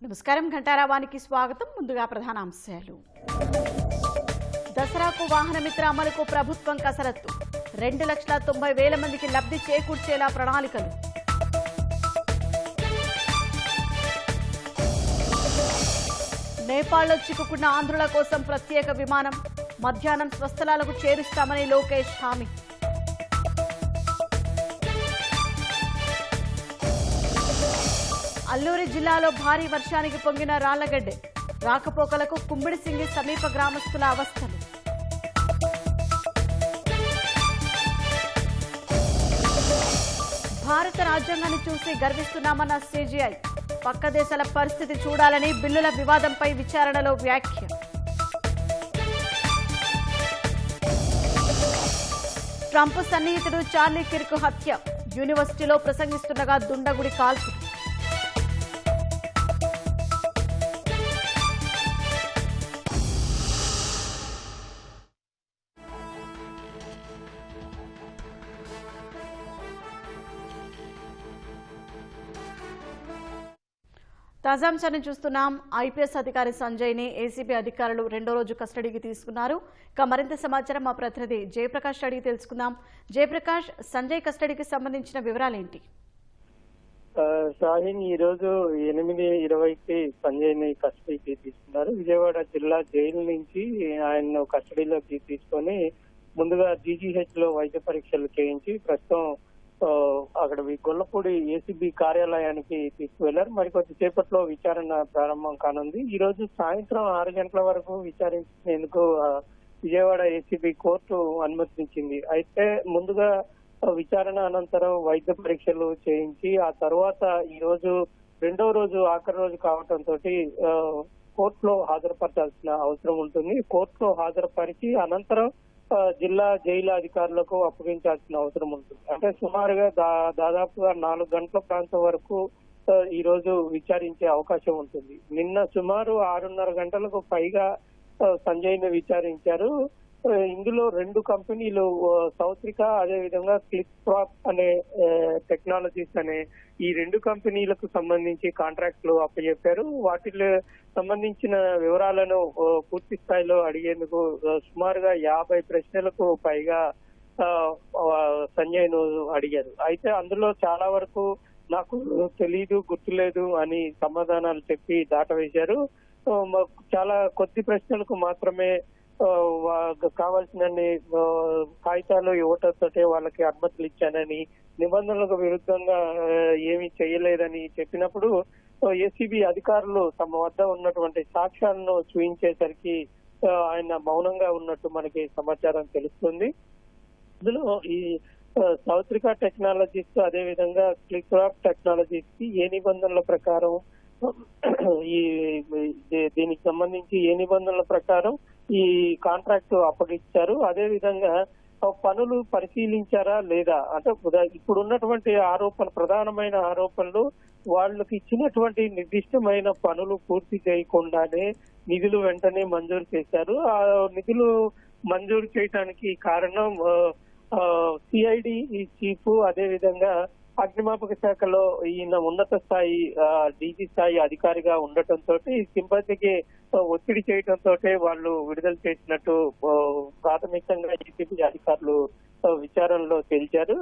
నమస్కారం, ఘంటారావానికి స్వాగతం. ముందుగా ప్రధానాంశాలు. దసరాకు వాహనమిత్ర అమలుకు ప్రభుత్వం కసరత్తు. 2,90,000 మందికి లబ్ధి చేకూర్చేలా ప్రణాళికలు. నేపాల్లో చిక్కుకున్న ఆంధ్రుల కోసం ప్రత్యేక విమానం. మధ్యాహ్నం స్వస్థలాలకు చేరుస్తామని లోకేష్ హామీ. అల్లూరి జిల్లాలో భారీ వర్షానికి పొంగిన రాళ్లగడ్డె. రాకపోకలకు కుంబిడిసింగి సమీప గ్రామస్తుల అవస్థలు. భారత రాజ్యాంగాన్ని చూసి గర్విస్తున్నామన్న సిజిఐ. పక్క దేశాల పరిస్థితి చూడాలని బిల్లుల వివాదంపై విచారణలో వ్యాఖ్య. ట్రంప్ సన్నిహితుడు చార్లీ కిర్క్ హత్య. యూనివర్సిటీలో ప్రసంగిస్తుండగా దుండగుడి కాల్పులు. తాజాంశాన్ని చూస్తున్నాం. ఐపీఎస్ అధికారి సంజయ్ని ఏసీబీ అధికారులు రెండో రోజు కస్టడీకి తీసుకున్నారు. ఇక మరింత సమాచారం మా ప్రతినిధి జయప్రకాష్ అడిగి తెలుసుకుందాం. జయప్రకాష్, సంజయ్ కస్టడీకి సంబంధించిన వివరాలేంటి? షాహీన్ ఈ రోజు 8:20కి సంజయ్ ని కస్టడీకి తీసుకున్నారు. విజయవాడ జిల్లా జైలు నుంచి ఆయన కస్టడీలోకి తీసుకొని ముందుగా జీజీహెచ్ లో వైద్య పరీక్షలు చేయించి ప్రస్తుతం అక్కడ గొల్లపూడి ఏసీబీ కార్యాలయానికి తీసుకువెళ్లారు. మరికొద్ది సేపట్లో విచారణ ప్రారంభం కానుంది. ఈ రోజు సాయంత్రం 6 గంటల వరకు విచారించేందుకు విజయవాడ ఏసీబీ కోర్టు అనుమతించింది. అయితే ముందుగా విచారణ అనంతరం వైద్య పరీక్షలు చేయించి ఆ తర్వాత ఈ రోజు రెండో రోజు ఆఖరి రోజు కావడంతో కోర్టులో హాజరుపరచాల్సిన అవసరం ఉంటుంది. కోర్టులో హాజరుపరిచి అనంతరం జిల్లా జైలు అధికారులకు అప్పగించాల్సిన అవసరం ఉంటుంది. అంటే సుమారుగా దాదాపుగా 4 గంటల ప్రాంతం వరకు ఈ రోజు విచారించే అవకాశం ఉంటుంది. నిన్న సుమారు 6:30 గంటలకు పైగా సంజయ్ ని విచారించారు. ఇందులో 2 కంపెనీలు సౌత్రిక అదేవిధంగా క్లిక్ ప్రాప్ అనే టెక్నాలజీస్ అనే ఈ 2 కంపెనీలకు సంబంధించి కాంట్రాక్ట్లు అప్పచెప్పారు. వాటిలో సంబంధించిన వివరాలను పూర్తి స్థాయిలో అడిగేందుకు సుమారుగా 50 ప్రశ్నలకు పైగా సంజయ్ ను అడిగారు. అయితే అందులో చాలా వరకు నాకు తెలీదు, గుర్తులేదు అని సమాధానాలు చెప్పి దాటవేశారు. చాలా కొద్ది ప్రశ్నలకు మాత్రమే కావాల్సినన్ని కాగితాలు ఇవ్వటంతో వాళ్ళకి అనుమతులు ఇచ్చానని, నిబంధనలకు విరుద్ధంగా ఏమీ చేయలేదని చెప్పినప్పుడు ఏసీబీ అధికారులు తమ వద్ద ఉన్నటువంటి సాక్ష్యాలను చూపించేసరికి ఆయన మౌనంగా ఉన్నట్టు మనకి సమాచారం తెలుస్తుంది. ఇందులో ఈ సౌత్రిక టెక్నాలజీస్ అదే విధంగా క్లిక్ ప్రాప్ టెక్నాలజీస్ కి ఏ నిబంధనల ప్రకారం దీనికి సంబంధించి ఏ నిబంధనల ప్రకారం ఈ కాంట్రాక్ట్ అప్పగించారు, అదే విధంగా పనులు పరిశీలించారా లేదా, అంటే ఇప్పుడు ఉన్నటువంటి ప్రధానమైన ఆరోపణలు వాళ్ళకి ఇచ్చినటువంటి నిర్దిష్టమైన పనులు పూర్తి చేయకుండానే నిధులు వెంటనే మంజూరు చేశారు. ఆ నిధులు మంజూరు చేయడానికి కారణం సిఐడి చీఫ్ అదే విధంగా అగ్నిమాపక శాఖలో ఈయన ఉన్నత స్థాయి డీజీ స్థాయి అధికారిగా ఉండటంతో సింపతికి ఒత్తిడి చేయడంతో వాళ్ళు విడుదల చేసినట్టు ప్రాథమికంగా ఏసీబీ అధికారులు విచారణలో తేల్చారు.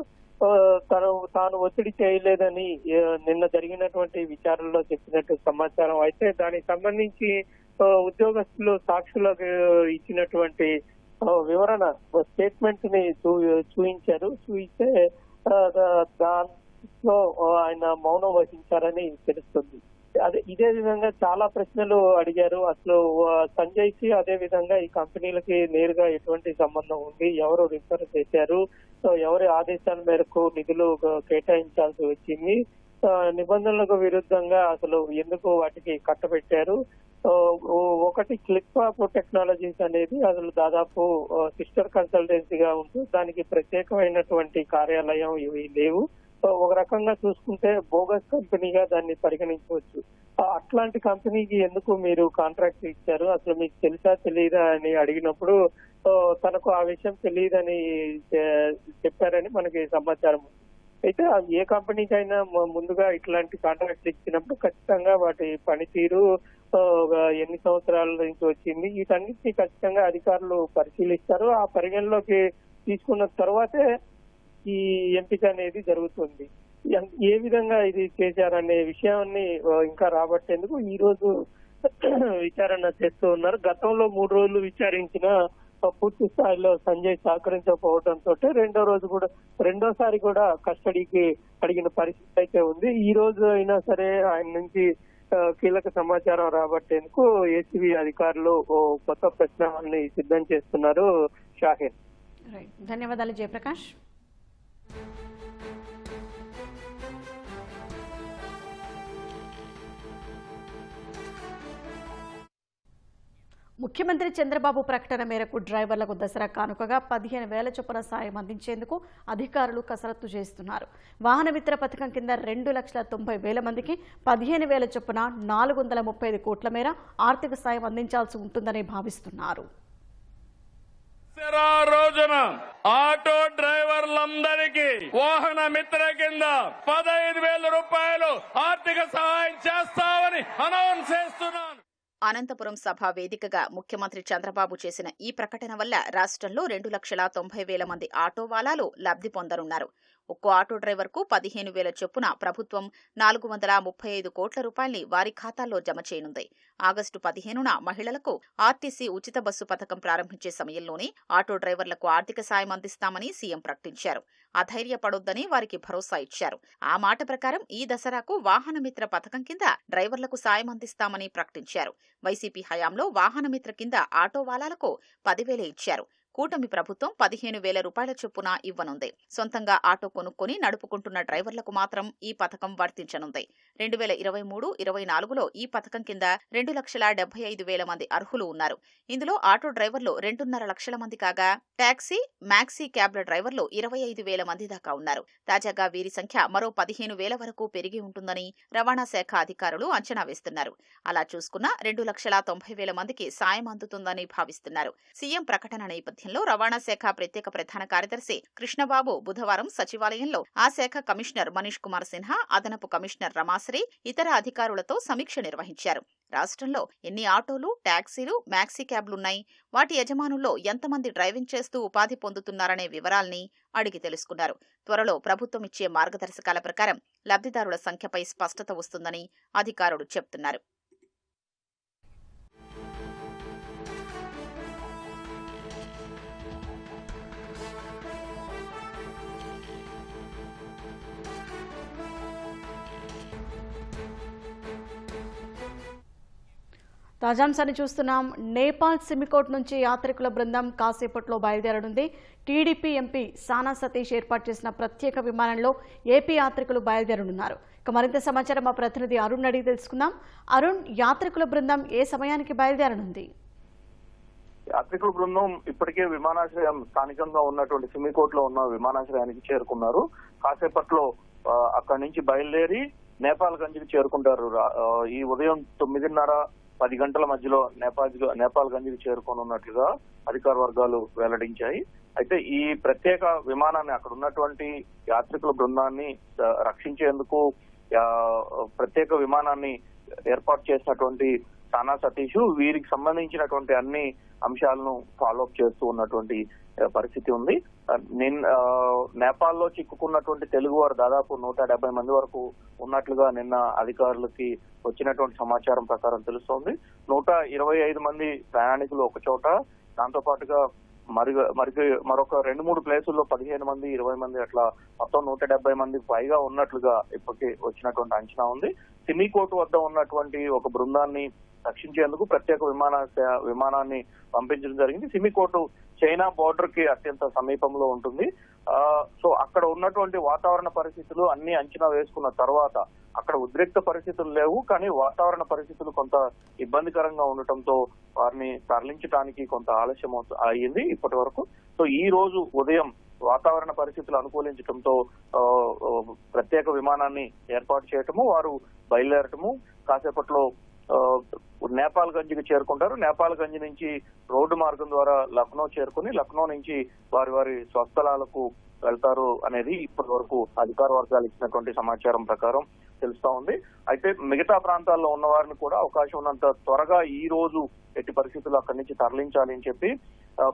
తాను ఒత్తిడి చేయలేదని నిన్న జరిగినటువంటి విచారణలో చెప్పినట్టు సమాచారం. అయితే దానికి సంబంధించి ఉద్యోగస్తులు సాక్షులకు ఇచ్చినటువంటి వివరణ స్టేట్మెంట్ ని చూపించారు. చూపిస్తే దాంట్లో ఆయన మౌనం వహించారని తెలుస్తుంది. ఇదే విధంగా చాలా ప్రశ్నలు అడిగారు. అసలు సంజయ్ కి అదే విధంగా ఈ కంపెనీలకి నేరుగా ఎటువంటి సంబంధం ఉంది, ఎవరు రిఫర్ చేశారు, ఎవరి ఆదేశాల మేరకు నిధులు కేటాయించాల్సి వచ్చింది, నిబంధనలకు విరుద్ధంగా అసలు ఎందుకు వాటికి కట్టబెట్టారు. ఒకటి క్లిక్ ప్రాప్ టెక్నాలజీస్ అనేది అసలు దాదాపు సిస్టర్ కన్సల్టెన్సీగా ఉంటూ దానికి ప్రత్యేకమైనటువంటి కార్యాలయం ఇవి లేవు. ఒక రకంగా చూసుకుంటే బోగస్ కంపెనీగా దాన్ని పరిగణించవచ్చు. అట్లాంటి కంపెనీకి ఎందుకు మీరు కాంట్రాక్ట్ ఇచ్చారు, అసలు మీకు తెలుసా తెలియదా అని అడిగినప్పుడు తనకు ఆ విషయం తెలియదని చెప్పారని మనకి సమాచారం. అయితే ఏ కంపెనీకైనా ముందుగా ఇట్లాంటి కాంట్రాక్ట్ ఇచ్చినప్పుడు ఖచ్చితంగా వాటి పనితీరు ఎన్ని సంవత్సరాల నుంచి వచ్చింది వీటన్నిటిని ఖచ్చితంగా అధికారులు పరిశీలిస్తారు. ఆ పరిగణలోకి తీసుకున్న తర్వాతే ఈ ఎంపిక అనేది జరుగుతుంది. ఏ విధంగా ఇది చేశారనే విషయాన్ని ఇంకా రాబట్టేందుకు ఈ రోజు విచారణ చేస్తూ ఉన్నారు. గతంలో 3 రోజులు విచారించిన పూర్తి స్థాయిలో సంజయ్ సహకరించకపోవడంతో రెండోసారి కూడా కస్టడీకి అడిగిన పరిస్థితి అయితే ఉంది. ఈ రోజు అయినా సరే ఆయన నుంచి కీలక సమాచారం రాబట్టేందుకు ఏసీబీ అధికారులు కొత్త ప్రశ్నల్ని సిద్ధం చేస్తున్నారు. షాహీన్. ధన్యవాదాలు జయప్రకాష్. ముఖ్యమంత్రి చంద్రబాబు ప్రకటన మేరకు డ్రైవర్లకు దసరా కానుకగా 15,000 చొప్పున సాయం అందించేందుకు అధికారులు కసరత్తు చేస్తున్నారు. వాహన మిత్ర పథకం కింద 2,90,000 మందికి 15,000 చొప్పున 435 కోట్ల మేర ఆర్థిక సాయం అందించాల్సి ఉంటుందని భావిస్తున్నారు. రోజున ఆటో డ్రైవర్లందరికీ వాహన మిత్ర కింద 15,000 రూపాయలు ఆర్థిక సహాయం చేస్తామని అనౌన్స్ చేస్తున్నాను. అనంతపురం సభ వేదికగా ముఖ్యమంత్రి చంద్రబాబు చేసిన ఈ ప్రకటన వల్ల రాష్ట్రంలో 2,90,000 మంది ఆటో వాలాలు లబ్ధి పొందనున్నారు. ఒక్కో ఆటో డ్రైవర్కు 15,000 చొప్పున ప్రభుత్వం 435 కోట్ల రూపాయల్ని వారి ఖాతాల్లో జమ చేయనుంది. ఆగస్టు 15న మహిళలకు ఆర్టీసీ ఉచిత బస్సు పథకం ప్రారంభించే సమయంలోనే ఆటో డ్రైవర్లకు ఆర్థిక సాయం అందిస్తామని సీఎం ప్రకటించారు. అధైర్యపడొద్దని వారికి భరోసా ఇచ్చారు. ఆ మాట ప్రకారం ఈ దసరాకు వాహనమిత్ర పథకం కింద డ్రైవర్లకు సాయం అందిస్తామని ప్రకటించారు. వైసీపీ హయాంలో వాహనమిత్ర కింద ఆటో వాలాలకు 10,000 ఇచ్చారు. కూటమి ప్రభుత్వం 15,000 రూపాయల చొప్పున ఇవ్వనుంది. సొంతంగా ఆటో కొనుక్కొని నడుపుకుంటున్న డ్రైవర్లకు మాత్రం ఈ పథకం వర్తించనుంది. 2023-24లో ఈ పథకం కింద 2,75,000 మంది అర్హులు ఉన్నారు. ఇందులో ఆటో డ్రైవర్లు 2.5 లక్షల మంది కాగా టాక్సీ, మ్యాక్సీ క్యాబ్ల డ్రైవర్లు 25,000 మంది దాకా ఉన్నారు. తాజాగా వీరి సంఖ్య మరో 15,000 వరకు పెరిగి ఉంటుందని రవాణా శాఖ అధికారులు అంచనా వేస్తున్నారు. అలా చూసుకున్న 2,90,000 మందికి సాయం అందుతుందని భావిస్తున్నారు. సీఎం ప్రకటన నేపథ్యంలో రవాణా శాఖ ప్రత్యేక ప్రధాన కార్యదర్శి కృష్ణబాబు బుధవారం సచివాలయంలో ఆ శాఖ కమిషనర్ మనీష్ కుమార్ సిన్హా, అదనపు కమిషనర్ రమాశ్రీ, ఇతర అధికారులతో సమీక్ష నిర్వహించారు. రాష్ట్రంలో ఎన్ని ఆటోలు, టాక్సీలు, మ్యాక్సీ క్యాబ్లున్నాయి, వాటి యజమానుల్లో ఎంతమంది డ్రైవింగ్ చేస్తూ ఉపాధి పొందుతున్నారనే వివరాల్ని అడిగి తెలుసుకున్నారు. త్వరలో ప్రభుత్వం ఇచ్చే మార్గదర్శకాల ప్రకారం లబ్ధిదారుల సంఖ్యపై స్పష్టత వస్తుందని అధికారులు చెబుతున్నారు. తాజాంశాన్ని చూస్తున్నాం. నేపాల్ సిమికోట్ నుంచి యాత్రికుల బృందం కాసేపట్లో బయలుదేరనుంది. టీడీపీ ఎంపీ సానా సతీష్ ఏర్పాటు చేసిన ప్రత్యేక విమానంలో ఏపీ యాత్రికులు బయలుదేరనున్నారు. ఇక మరింత సమాచారం మా ప్రతినిధి అరుణ్ అడిగి తెలుసుకుందాం. అరుణ్, యాత్రికుల బృందం ఏ సమయానికి బయలుదేరనుంది? యాత్రికుల బృందం ఇప్పటికే విమానాశ్రయం స్థానికంగా ఉన్నటువంటి సిమికోట్ లో ఉన్న విమానాశ్రయానికి చేరుకున్నారు. కాసేపట్లో అక్కడి నుంచి బయలుదేరి నేపాల్ గంజ్కి చేరుకుంటారు. ఈ ఉదయం 9:30-10 గంటల మధ్యలో నేపాల్ గంజ్కి చేరుకోనున్నట్లుగా అధికార వర్గాలు వెల్లడించాయి. అయితే ఈ ప్రత్యేక విమానాన్ని, అక్కడ ఉన్నటువంటి యాత్రికుల బృందాన్ని రక్షించేందుకు ప్రత్యేక విమానాన్ని ఏర్పాటు చేసినటువంటి సానా సతీష్ వీరికి సంబంధించినటువంటి అన్ని అంశాలను ఫాలోఅప్ చేస్తూ ఉన్నటువంటి పరిస్థితి ఉంది. నేపాల్లో చిక్కుకున్నటువంటి తెలుగు వారు దాదాపు 170 మంది వరకు ఉన్నట్లుగా నిన్న అధికారులకి వచ్చినటువంటి సమాచారం ప్రకారం తెలుస్తోంది. 125 మంది ప్రయాణికులు ఒక చోట, దాంతో పాటుగా మరొక 2-3 ప్లేసుల్లో 15 మంది, 20 మంది అట్లా మొత్తం 170 మందికి పైగా ఉన్నట్లుగా ఇప్పటికే వచ్చినటువంటి అంచనా ఉంది. సిమికోట్ వద్ద ఉన్నటువంటి ఒక బృందాన్ని రక్షించేందుకు ప్రత్యేక విమానాన్ని పంపించడం జరిగింది. సిమికోట్ చైనా బోర్డర్ కి అత్యంత సమీపంలో ఉంటుంది. సో అక్కడ ఉన్నటువంటి వాతావరణ పరిస్థితులు అన్ని అంచనా వేసుకున్న తర్వాత అక్కడ ఉద్రిక్త పరిస్థితులు లేవు, కానీ వాతావరణ పరిస్థితులు కొంత ఇబ్బందికరంగా ఉండటంతో వారిని తరలించడానికి కొంత ఆలస్యం అయ్యింది ఇప్పటి వరకు. సో ఈ రోజు ఉదయం వాతావరణ పరిస్థితులు అనుకూలించడంతో ప్రత్యేక విమానాన్ని ఏర్పాటు చేయటము, వారు బయలుదేరటము, కాసేపట్లో నేపాల్గంజ్కి చేరుకుంటారు. నేపాల్గంజ్ నుంచి రోడ్డు మార్గం ద్వారా లక్నో చేరుకుని లక్నో నుంచి వారి స్వస్థలాలకు వెళ్తారు అనేది ఇప్పటి వరకు అధికార వర్గాలు ఇచ్చినటువంటి సమాచారం ప్రకారం తెలుస్తా ఉంది. అయితే మిగతా ప్రాంతాల్లో ఉన్న వారిని కూడా అవకాశం ఉన్నంత త్వరగా ఈ రోజు ఎట్టి పరిస్థితుల్లో అక్కడి నుంచి తరలించాలి అని చెప్పి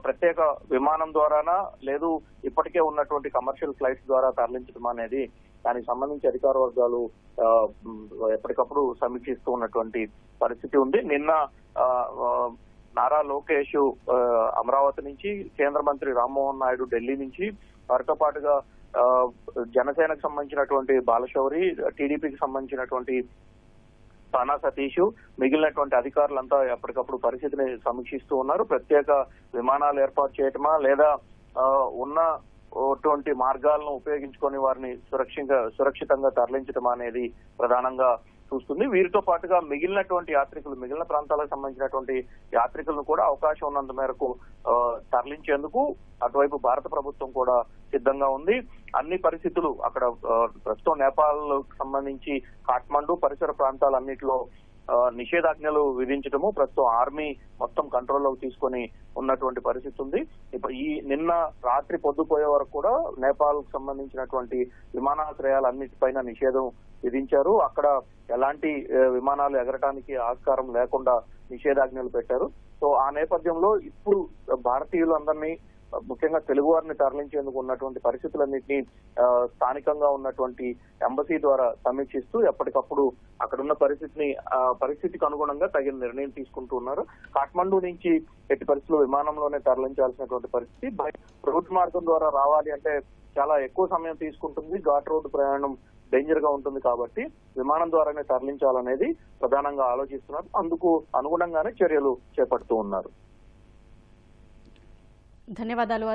ప్రత్యేక విమానం ద్వారానా లేదు ఇప్పటికే ఉన్నటువంటి కమర్షియల్ ఫ్లైట్స్ ద్వారా తరలించడం అనేది దానికి సంబంధించి అధికార వర్గాలు ఎప్పటికప్పుడు సమీక్షిస్తూ ఉన్నటువంటి పరిస్థితి ఉంది. నిన్న నారా లోకేష్ అమరావతి నుంచి, కేంద్ర మంత్రి రామ్మోహన్ నాయుడు ఢిల్లీ నుంచి, వారితో పాటుగా జనసేనకు సంబంధించినటువంటి బాలశౌరి, టీడీపీకి సంబంధించినటువంటి తానా సతీష్, మిగిలినటువంటి అధికారులంతా ఎప్పటికప్పుడు పరిస్థితిని సమీక్షిస్తూ ఉన్నారు. ప్రత్యేక విమానాలు ఏర్పాటు చేయటమా లేదా ఉన్నటువంటి మార్గాలను ఉపయోగించుకొని వారిని సురక్షితంగా తరలించడం అనేది ప్రధానంగా చూస్తుంది. వీరితో పాటుగా మిగిలినటువంటి యాత్రికులు, మిగిలిన ప్రాంతాలకు సంబంధించినటువంటి యాత్రికులను కూడా అవకాశం ఉన్నంత మేరకు తరలించేందుకు అటువైపు భారత ప్రభుత్వం కూడా సిద్ధంగా ఉంది. అన్ని పరిస్థితులు అక్కడ ప్రస్తుతం నేపాల్ సంబంధించి కాఠ్మండు పరిసర ప్రాంతాలన్నింటిలో నిషేధాజ్ఞలు విధించడము ప్రస్తుతం ఆర్మీ మొత్తం కంట్రోల్లోకి తీసుకొని ఉన్నటువంటి పరిస్థితి ఉంది. ఇప్పుడు ఈ నిన్న రాత్రి పొద్దుపోయే వరకు కూడా నేపాల్ కు సంబంధించినటువంటి విమానాశ్రయాలన్నిటిపైన నిషేధం విధించారు. అక్కడ ఎలాంటి విమానాలు ఎగరటానికి ఆస్కారం లేకుండా నిషేధాజ్ఞలు పెట్టారు. సో ఆ నేపథ్యంలో ఇప్పుడు భారతీయులందరినీ, ముఖ్యంగా తెలుగు వారిని తరలించేందుకు ఉన్నటువంటి పరిస్థితులన్నింటినీ స్థానికంగా ఉన్నటువంటి ఎంబసీ ద్వారా సమీక్షిస్తూ ఎప్పటికప్పుడు అక్కడున్న పరిస్థితికి అనుగుణంగా తగిన నిర్ణయం తీసుకుంటూ ఉన్నారు. కాఠ్మండు నుంచి ఎట్టి పరిస్థితుల్లో విమానంలోనే తరలించాల్సినటువంటి పరిస్థితి. రోడ్డు మార్గం ద్వారా రావాలి అంటే చాలా ఎక్కువ సమయం తీసుకుంటుంది, ఘాట్ రోడ్డు ప్రయాణం డేంజర్ గా ఉంటుంది కాబట్టి విమానం ద్వారానే తరలించాలనేది ప్రధానంగా ఆలోచిస్తున్నారు. అందుకు అనుగుణంగానే చర్యలు చేపడుతూ ఉన్నారు. ధన్యవాదాలు.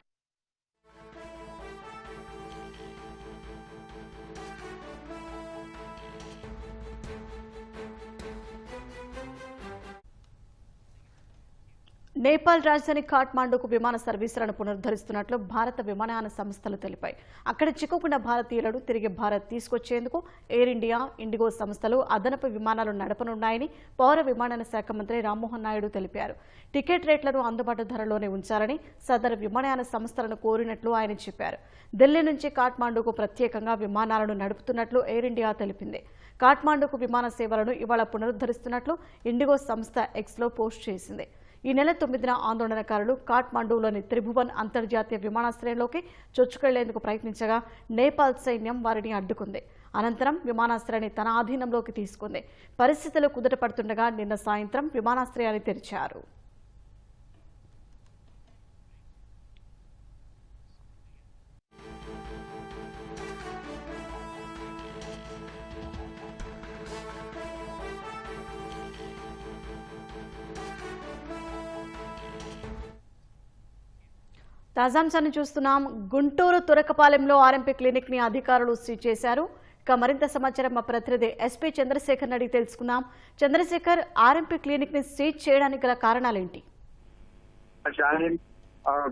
నేపాల్ రాజధాని కాఠ్మాండుకు విమాన సర్వీసులను పునరుద్ధరిస్తున్నట్లు భారత విమానయాన సంస్థలు తెలిపాయి. అక్కడ చిక్కుకున్న భారతీయులను తిరిగి భారత్ తీసుకొచ్చేందుకు ఎయిర్ ఇండియా, ఇండిగో సంస్థలు అదనపు విమానాలు నడపనున్నాయని పౌర విమానయాన శాఖ మంత్రి రామ్మోహన్ నాయుడు తెలిపారు. టికెట్ రేట్లను అందుబాటు ధరలోనే ఉంచాలని సదరు విమానయాన సంస్థలను కోరినట్లు ఆయన చెప్పారు. ఢిల్లీ నుంచి కాఠ్మాండుకు ప్రత్యేకంగా విమానాలను నడుపుతున్నట్లు ఎయిర్ ఇండియా తెలిపింది. కాఠ్మాండుకు విమాన సేవలను ఇవాళ పునరుద్ధరిస్తున్నట్లు ఇండిగో సంస్థ ఎక్స్లో పోస్ట్ చేసింది. ఈ నెల 9న ఆందోళనకారులు కాఠ్మండూలోని త్రిభువన్ అంతర్జాతీయ విమానాశ్రయంలోకి చొచ్చుకెళ్లేందుకు ప్రయత్నించగా నేపాల్ సైన్యం వారిని అడ్డుకుంది. అనంతరం విమానాశ్రయాన్ని తన ఆధీనంలోకి తీసుకుంది. పరిస్థితులు కుదుటపడుతుండగా నిన్న సాయంత్రం విమానాశ్రయాన్ని తెరిచారు. తాజాంశాన్ని చూస్తున్నాం. గుంటూరు తురకపాలెంలో ఆర్ఎంపీ క్లినిక్ ని అధికారులు సీజ్ చేశారు. ఇక మరింత సమాచారం మా ప్రతినిధి ఎస్పీ చంద్రశేఖర్ అడిగి తెలుసుకుందాం. చంద్రశేఖర్, ఆర్ఎంపీ క్లినిక్ ని సీజ్ చేయడానికి గల కారణాలేంటి?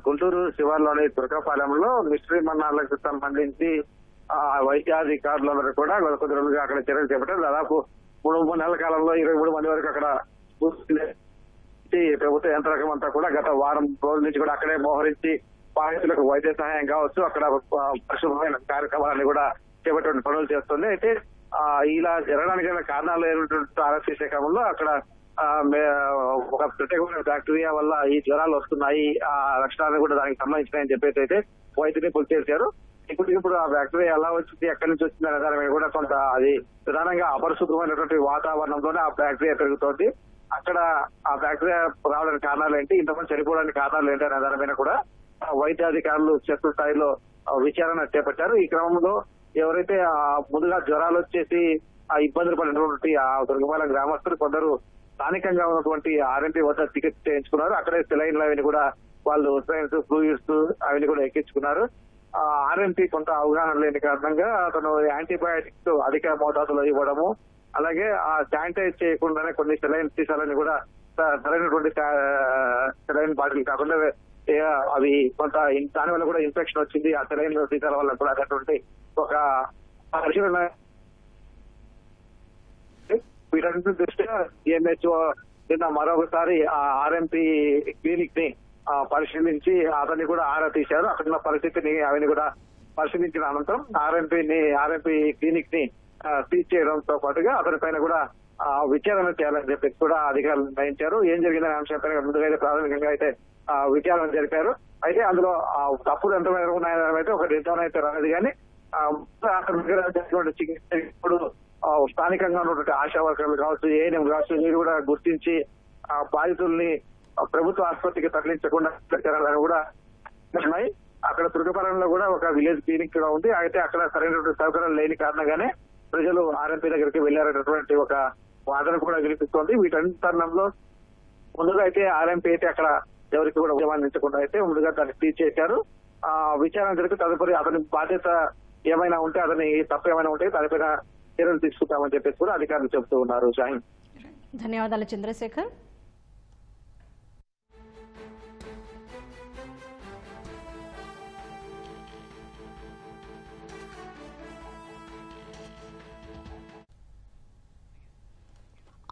గుంటూరు శివార్లోని తురకపాలెంలో మిస్టరీ మన్నాలకు సంబంధించి వైద్యాధికారులందరూ కూడా కొద్ది రోజులుగా అక్కడ చర్యలు చేపట్టారు. దాదాపు 3 నెలల కాలంలో 23 మంది వరకు అక్కడ ప్రభుత్వ యంత్రాంగం అంతా కూడా గత వారం రోజుల నుంచి కూడా అక్కడే మోహరించి బాధితులకు వైద్య సహాయం కావచ్చు, అక్కడ పరిశుభ్రమైన కార్యక్రమాలన్నీ కూడా చేపట్టే పనులు చేస్తుంది. అయితే ఇలా జరగడానికి కారణాలు ఏమిటంటే ఆరోగ్య శాఖ క్రమంలో అక్కడ ఒక ప్రత్యేకమైన బ్యాక్టీరియా వల్ల ఈ జ్వరాలు వస్తున్నాయి, ఆ లక్షణాలు కూడా దానికి సంబంధించినాయని చెప్పేసి అయితే వైద్యుని గుర్తు చేశారు. ఇప్పుడు ఆ బ్యాక్టీరియా ఎలా వచ్చింది, ఎక్కడి నుంచి వచ్చింది అనే దాని మీద కూడా కొంత అది ప్రధానంగా అపరిశుభ్రమైనటువంటి వాతావరణంలోనే ఆ బ్యాక్టీరియా పెరుగుతోంది. అక్కడ ఆ బ్యాక్టీరియా రావడానికి కారణాలు ఏంటి, ఇంతమంది చనిపోవడానికి కారణాలు ఏంటి అనే దాని మీద కూడా వైద్యాధికారులు క్షేత్ర స్థాయిలో విచారణ చేపట్టారు. ఈ క్రమంలో ఎవరైతే ముందుగా జ్వరాలు వచ్చేసి ఆ ఇబ్బందులు పడినటువంటి ఆ దుర్గపాలెం గ్రామస్తులు కొందరు స్థానికంగా ఉన్నటువంటి ఆర్ఎంపీ వద్ద చికిత్స చేయించుకున్నారు. అక్కడే సెలైన్లు అవన్నీ కూడా వాళ్ళు సైన్స్ ఫ్లూయిడ్స్ అవన్నీ కూడా ఎక్కించుకున్నారు. ఆర్ఎంపీ కొంత అవగాహన లేని కారణంగా అతను యాంటీబయాటిక్స్ అధిక మోతాదులో ఇవ్వడము, అలాగే ఆ శానిటైజ్ చేయకుండానే కొన్ని సెలైన్ సీసాలని కూడా సరైనటువంటి సెలైన్ బాటిల్ కాకుండా అవి కొంత దాని వల్ల కూడా ఇన్ఫెక్షన్ వచ్చింది. ఆ తెలంగాణ టీకాల వల్ల కూడా అటువంటి ఒక పరిశీలన వీటన్నిటి దృష్ట్యా డిఎంహెచ్ఓ నిన్న మరొకసారి ఆ ఆర్ఎంపీ క్లినిక్ ని పరిశీలించి అతన్ని కూడా ఆరా తీశారు. అక్కడ ఉన్న పరిస్థితిని అవన్నీ కూడా పరిశీలించిన అనంతరం ఆర్ఎంపీ క్లినిక్ ని సీజ్ చేయడంతో పాటుగా అతని పైన కూడా విచారణ చేయాలని చెప్పి కూడా అధికారులు నిర్ణయించారు. ఏం జరిగిందనే అంశంపైన ముందుగా ప్రాథమికంగా అయితే విచారణ జరిపారు. అయితే అందులో తప్పులు ఎంతమేర ఉన్నాయని ఒక నిర్ధారణ అయితే రాలేదు. కానీ ఇప్పుడు స్థానికంగా ఉన్నటువంటి ఆశా వర్కర్లు కావచ్చు, ఏఎన్ఎం కావచ్చు, మీరు కూడా గుర్తించి బాధితుల్ని ప్రభుత్వ ఆసుపత్రికి తరలించకుండా చర్యలు కూడా ఉన్నాయి. అక్కడ తుర్కపరంలో కూడా ఒక విలేజ్ క్లినిక్ కూడా ఉంది. అయితే అక్కడ సరైనటువంటి సౌకర్యాలు లేని కారణంగానే ప్రజలు ఆర్ఎంపీ దగ్గరికి వెళ్లారనేటువంటి ఒక వాదన కూడా వినిపిస్తోంది. వీటన్నిటి తరుణంలో ముందుగా అయితే ఆర్ఎంపీ అయితే అక్కడ ఎవరికి కూడా ఉద్యమాన్నించకుండా అయితే ముందుగా దాన్ని సీజ్ చేశారు. విచారణ జరిగి తదుపరి అతని బాధ్యత ఏమైనా ఉంటే, అతని తప్పు ఏమైనా ఉంటే దానిపైన చర్యలు తీసుకుంటామని చెప్పేసి కూడా అధికారులు చెబుతూ ఉన్నారు. షాహిన్, ధన్యవాదాలు చంద్రశేఖర్.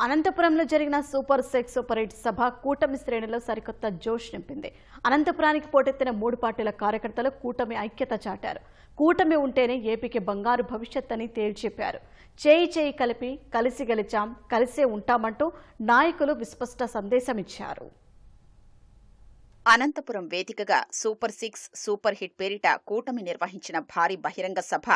అనంతపురంలో జరిగిన సూపర్ 6 సూపర్ 8 సభ కూటమి శ్రేణిలో సరికొత్త జోష్ నింపింది. అనంతపురానికి పోటెత్తిన 3 పార్టీల కార్యకర్తలు కూటమి ఐక్యత చాటారు. కూటమి ఉంటేనే ఏపీకి బంగారు భవిష్యత్ అని తేల్చెప్పారు. చేయి చేయి కలిపి కలిసి గెలిచాం, కలిసే ఉంటామంటూ నాయకులు విస్పష్ట సందేశమిచ్చారు. అనంతపురం వేదికగా సూపర్ 6 సూపర్ హిట్ పేరిట కూటమి నిర్వహించిన భారీ బహిరంగ సభ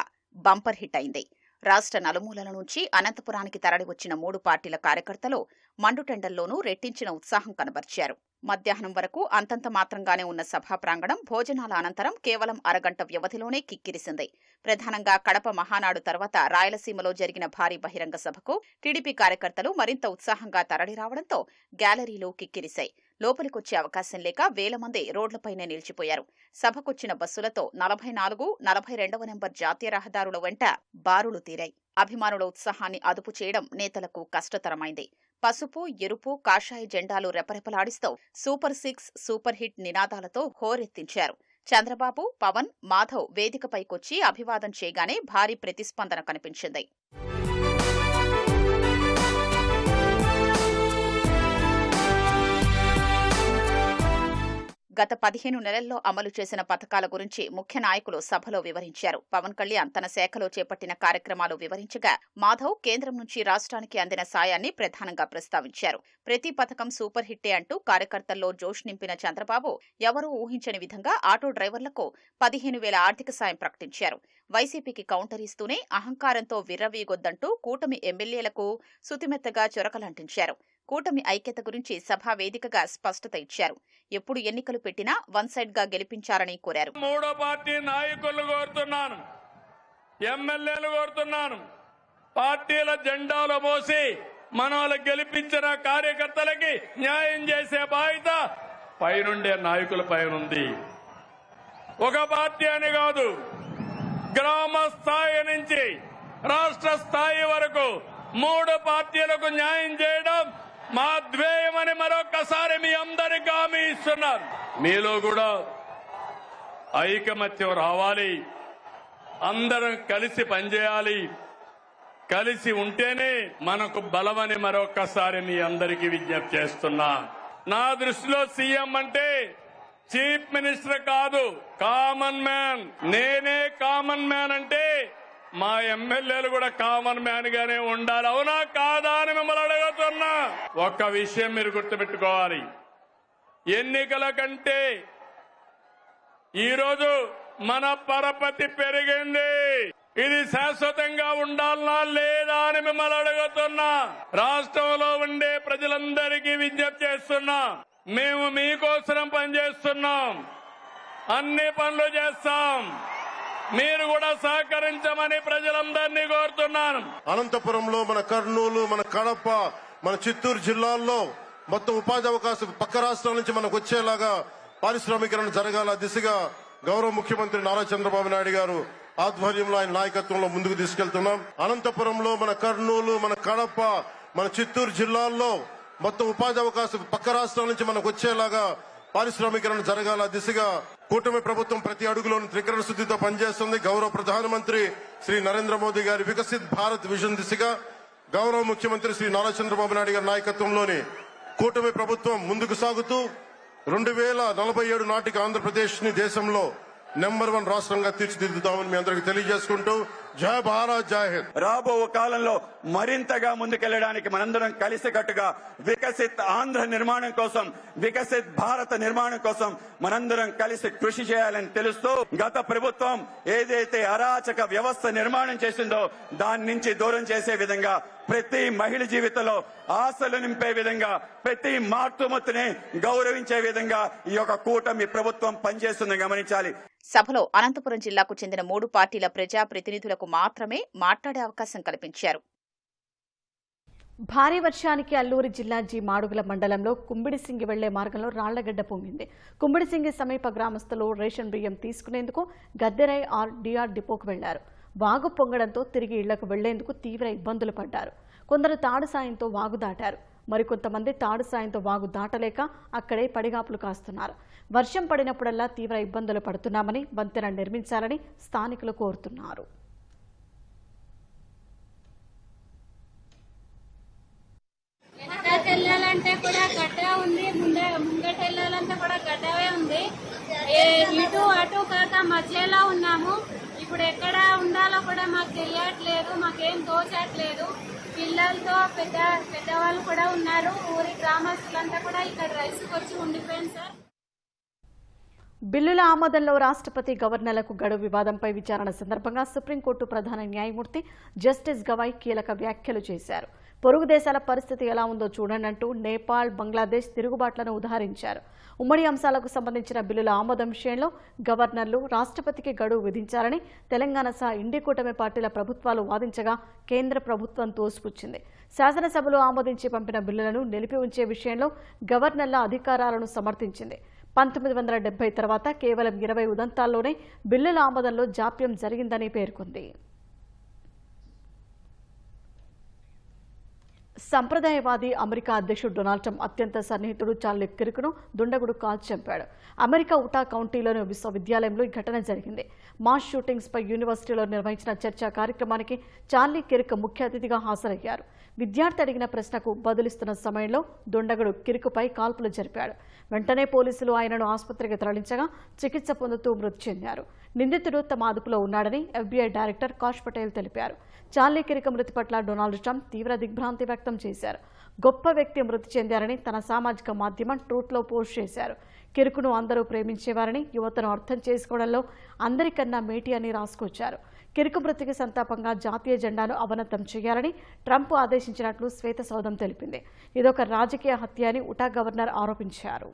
బంపర్ హిట్ అయింది. రాష్ట్ర నలుమూలల నుంచి అనంతపురానికి తరలివచ్చిన 3 పార్టీల కార్యకర్తలు మండుటెండల్లోనూ రెట్టించిన ఉత్సాహం కనబర్చారు. మధ్యాహ్నం వరకు అంతంత మాత్రంగానే ఉన్న సభా ప్రాంగణం భోజనాల అనంతరం కేవలం అరగంట వ్యవధిలోనే కిక్కిరిసింది. ప్రధానంగా కడప మహానాడు తర్వాత రాయలసీమలో జరిగిన భారీ బహిరంగ సభకు టీడీపీ కార్యకర్తలు మరింత ఉత్సాహంగా తరలిరావడంతో గ్యాలరీలు కిక్కిరిశాయి. లోపలికొచ్చే అవకాశం లేక వేల మంది రోడ్లపైనే నిలిచిపోయారు. సభకొచ్చిన బస్సులతో 44, 42వ నెంబర్ జాతీయ రహదారుల వెంట బారులు తీరాయి. అభిమానుల ఉత్సాహాన్ని అదుపు చేయడం నేతలకు కష్టతరమైంది. పసుపు, ఎరుపు, కాషాయ జెండాలు రెపరెపలాడిస్తూ సూపర్ 6 సూపర్ హిట్ నినాదాలతో హోరెత్తించారు. చంద్రబాబు, పవన్, మాధవ్ వేదికపైకొచ్చి అభివాదం చేయగానే భారీ ప్రతిస్పందన కనిపించింది. గత 15 నెలల్లో అమలు చేసిన పథకాల గురించి ముఖ్య నాయకులు సభలో వివరించారు. పవన్ కళ్యాణ్ తన శాఖలో చేపట్టిన కార్యక్రమాలు వివరించగా, మాధవ్ కేంద్రం నుంచి రాష్ట్రానికి అందిన సాయాన్ని ప్రధానంగా ప్రస్తావించారు. ప్రతి పథకం సూపర్ హిట్టే అంటూ కార్యకర్తల్లో జోష్ నింపిన చంద్రబాబు ఎవరూ ఊహించని విధంగా ఆటో డ్రైవర్లకు 15,000 ఆర్థిక సాయం ప్రకటించారు. వైసీపీకి కౌంటర్ ఇస్తూనే అహంకారంతో విర్రవీగొద్దంటూ కూటమి ఎమ్మెల్యేలకు సుతిమెత్తగా చొరకలంటించారు. కూటమి ఐక్యత గురించి సభా వేదికగా స్పష్టత ఇచ్చారు. ఎప్పుడు ఎన్నికలు పెట్టినా వన్ సైడ్ గా గెలిపించారని కోరారు. 3వ పార్టీ నాయకులు కోరుతున్నాను, ఎమ్మెల్యేలు కోరుతున్నాను, పార్టీల జెండాలు మోసి మనోళ్ళు గెలిపించిన కార్యకర్తలకి న్యాయం చేసే బాధ్యత పైనుండే నాయకుల పైన ఉంది. ఒక పార్టీ అని కాదు, గ్రామ స్థాయి నుంచి రాష్ట్ర స్థాయి వరకు 3 పార్టీలకు న్యాయం చేయడం మా ధ్యేయమని మరొక్కసారి మీ అందరికీ హామీ ఇస్తున్నాను. మీలో కూడా ఐకమత్యం రావాలి, అందరం కలిసి పనిచేయాలి. కలిసి ఉంటేనే మనకు బలమని మరొక్కసారి మీ అందరికీ విజ్ఞప్తి చేస్తున్నా. నా దృష్టిలో సీఎం అంటే చీఫ్ మినిస్టర్ కాదు, కామన్ మ్యాన్. నేనే కామన్ మ్యాన్ అంటే మా ఎమ్మెల్యేలు కూడా కామన్ మ్యాన్ గానే ఉండాలి. అవునా కాదా అని మిమ్మల్ని అడుగుతున్నా. ఒక్క విషయం మీరు గుర్తుపెట్టుకోవాలి, ఎన్నికల కంటే ఈరోజు మన పరపతి పెరిగింది. ఇది శాశ్వతంగా ఉండాలనా లేదా అని మిమ్మల్ని అడుగుతున్నా. రాష్ట్రంలో ఉండే ప్రజలందరికీ విజ్ఞప్తి చేస్తున్నా, మేము మీకోసం పనిచేస్తున్నాం, అన్ని పనులు చేస్తాం, మీరు కూడా సహకరించమని ప్రజలందరినీ కోరుతున్నాను. అనంతపురంలో, మన కర్నూలు, మన కడప, మన చిత్తూరు జిల్లాల్లో మొత్తం ఉపాధి అవకాశం పక్క రాష్ట్రాల నుంచి మనకు వచ్చేలాగా పారిశ్రామికరణ జరగాల దిశగా గౌరవ ముఖ్యమంత్రి నారా చంద్రబాబు నాయుడు గారు ఆధ్వర్యంలో, ఆయన నాయకత్వంలో ముందుకు తీసుకెళ్తున్నాం. అనంతపురంలో, మన కర్నూలు, మన కడప, మన చిత్తూరు జిల్లాల్లో మొత్తం ఉపాధి అవకాశం పక్క రాష్ట్రాల నుంచి మనకు వచ్చేలాగా పారిశ్రామికరణ జరగాల దిశగా కూటమి ప్రభుత్వం ప్రతి అడుగులోని త్రికరణ శుద్ధితో పనిచేస్తుంది. గౌరవ ప్రధానమంత్రి శ్రీ నరేంద్ర మోదీ గారి వికసిత్ భారత్ విజన్ దిశగా గౌరవ ముఖ్యమంత్రి శ్రీ నారా చంద్రబాబు నాయుడు గారి నాయకత్వంలోని కూటమి ప్రభుత్వం ముందుకు సాగుతూ 2047 నాటికి ఆంధ్రప్రదేశ్ ని దేశంలో నెంబర్ 1 రాష్ట్రంగా తీర్చిదిద్దుతామని మీ అందరికీ తెలియజేసుకుంటూ జై భారత్ జై హింద్. రాబో కాలంలో మరింతగా ముందుకెళ్లడానికి మనందరం కలిసికట్టుగా వికసిత్ ఆంధ్ర నిర్మాణం కోసం, వికసిత్ భారత నిర్మాణం కోసం మనందరం కలిసి కృషి చేయాలని తెలుస్తూ గత ప్రభుత్వం ఏదైతే అరాచక వ్యవస్థ నిర్మాణం చేసిందో దాని నుంచి దూరం చేసే విధంగా, ప్రతి మహిళ జీవితంలో ఆశలు నింపే విధంగా, ప్రతి మార్పుమత్తుని గౌరవించే విధంగా ఈ యొక్క కూటమి ప్రభుత్వం పనిచేస్తుందని గమనించాలి. సభలో అనంతపురం జిల్లాకు చెందిన 3 పార్టీల ప్రజా ప్రతినిధులకు మాత్రమే మాట్లాడే అవకాశం కల్పించారు. భారీ వర్షానికి అల్లూరి జిల్లా జి మాడుగుల మండలంలో కుంబిడిసింగి వెళ్లే మార్గంలో రాళ్లగడ్డ పొంగింది. కుంబిడిసింగి సమీప గ్రామస్తులు రేషన్ బియ్యం తీసుకునేందుకు గద్దెరై డిఆర్ డిపోకు వెళ్లారు. వాగు పొంగడంతో తిరిగి ఇళ్లకు వెళ్లేందుకు తీవ్ర ఇబ్బందులు పడ్డారు. కొందరు తాడు సాయంతో వాగు దాటారు. మరికొంతమంది తాడు సాయంతో వాగు దాటలేక అక్కడే పడిగాపులు కాస్తున్నారు. వర్షం పడినప్పుడల్లా తీవ్ర ఇబ్బందులు పడుతున్నామని, వంతెన నిర్మించాలని స్థానికులు కోరుతున్నారు. వెళ్ళాలంటే కూడా గడ్డ ఉంది, ముంగట వెళ్ళాలంటే కూడా గడ్డవే ఉంది. ఇటు అటు కాక మధ్యలో ఉన్నాము. ఇప్పుడు ఎక్కడ ఉండాలో కూడా మాకు తెలియట్లేదు, మాకేం తోచట్లేదు. పిల్లలతో పెద్దవాళ్ళు కూడా ఉన్నారు. ఊరి గ్రామస్తులంతా కూడా ఇక్కడ రైస్కి వచ్చి ఉండిపోయింది సార్. బిల్లుల ఆమోదంలో రాష్ట్రపతి గవర్నర్లకు గడువు వివాదంపై విచారణ సందర్భంగా సుప్రీంకోర్టు ప్రధాన న్యాయమూర్తి జస్టిస్ గవాయ్ కీలక వ్యాఖ్యలు చేశారు. పొరుగు దేశాల పరిస్థితి ఎలా ఉందో చూడండంటూ నేపాల్, బంగ్లాదేశ్ తిరుగుబాట్లను ఉదాహరించారు. ఉమ్మడి అంశాలకు సంబంధించిన బిల్లుల ఆమోదం విషయంలో గవర్నర్లు రాష్ట్రపతికి గడువు విధించాలని తెలంగాణ సహా ఇండి కూటమి పార్టీల ప్రభుత్వాలు వాదించగా కేంద్ర ప్రభుత్వం తోసిపుచ్చింది. శాసనసభలో ఆమోదించి పంపిన బిల్లులను నిలిపి ఉంచే విషయంలో గవర్నర్ల అధికారాలను సమర్థించింది. 1970 తర్వాత కేవలం 20 ఉదంతాల్లోనే బిల్లుల ఆమోదంలో జాప్యం జరిగిందని పేర్కొంది. సంప్రదాయవాది అమెరికా అధ్యక్షుడు డొనాల్డ్ ట్రంప్ అత్యంత సన్నిహితుడు చార్లీ కిర్క్ను దుండగుడు కాల్చి చంపాడు. అమెరికా ఉటా కౌంటీలోని విశ్వవిద్యాలయంలో ఈ ఘటన జరిగింది. మాస్ షూటింగ్స్ పై యూనివర్సిటీలో నిర్వహించిన చర్చా కార్యక్రమానికి చార్లీ కిర్క్ ముఖ్య అతిథిగా హాజరయ్యారు. విద్యార్థి అడిగిన ప్రశ్నకు బదులిస్తున్న సమయంలో దుండగుడు కిర్క్పై కాల్పులు జరిపాడు. వెంటనే పోలీసులు ఆయనను ఆసుపత్రికి తరలించగా చికిత్స పొందుతూ మృతి చెందారు. నిందితుడు తమ అదుపులో ఉన్నాడని FBI డైరెక్టర్ కాష్ పటేల్ తెలిపారు. చార్లీ కిర్క్ మృతి పట్ల డొనాల్డ్ ట్రంప్ తీవ్ర దిగ్భ్రాంతి వ్యక్తం చేశారు. గొప్ప వ్యక్తి మృతి చెందారని తన సామాజిక మాధ్యమం ట్రూత్లో పోస్ట్ చేశారు. కిర్క్ను అందరూ ప్రేమించేవారని, యువతను అర్థం చేసుకోవడంలో అందరికన్నా మేటి అని రాసుకొచ్చారు. కిర్క్ మృతికి సంతాపంగా జాతీయ జెండాను అవనతం చేయాలని ట్రంప్ ఆదేశించినట్లు శ్వేతసౌధం తెలిపింది. ఇదొక రాజకీయ హత్య అని ఉటా గవర్నర్ ఆరోపించారు.